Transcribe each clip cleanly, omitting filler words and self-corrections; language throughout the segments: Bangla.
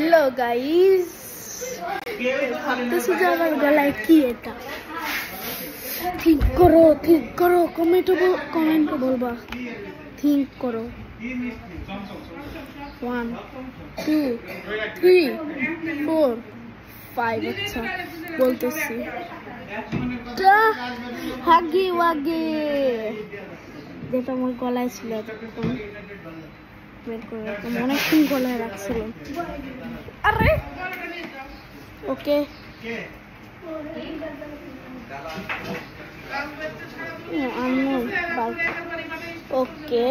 हेलो गाइस भाबतेছি যে আমার গলায় কি এটা ঠিক করো কমেন্ট বলবা थिंक करो 1 2 3 4 5 अच्छा বলতেছি হাগি ওয়াগে যেটা আমার গলায় ছিল তখন বের করে রাখলাম অনেকক্ষণ গলায় রাখছিলাম আরে ওকে ওকে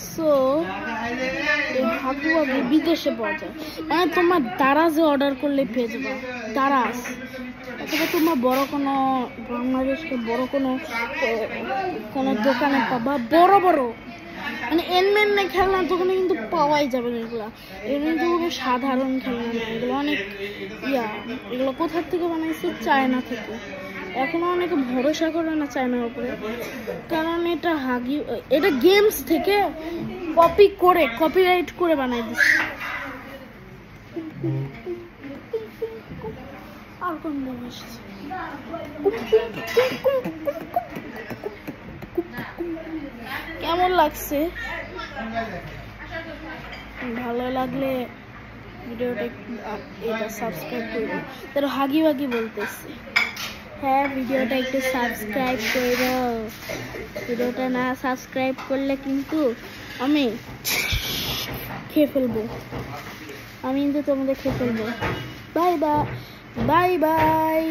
সো হাগুয়াগে বিদেশে পাওয়া যায় মানে তোমার দারাজে অর্ডার করলে পেয়ে যাবে দারাজ অথবা তোমার বড় কোনো বাংলাদেশকে বড় কোনো দোকানে পাবা বড় মানে এনমেন খেলনার দোকানে কিন্তু পাওয়াই যাবে না এগুলো কিন্তু কোনো সাধারণ খেলনা না এগুলো অনেক এগুলো কোথার থেকে বানাইছে চায়না থেকে এখনো অনেকে ভরসা করে না চায়নার উপরে কারণ এটা গেমস থেকে কপিরাইট করে বানাই দিচ্ছে আর কোন কেমন লাগছে ভালো লাগলে ভিডিওটা এটা সাবস্ক্রাইব করবে তার হাগি বলতেছে হ্যাঁ ভিডিওটা একটু সাবস্ক্রাইব করো ভিডিওটা না সাবস্ক্রাইব করলে কিন্তু আমি খেয়ে ফেলবো আমি কিন্তু তোমাদের খেয়ে ফেলবো বাই বাই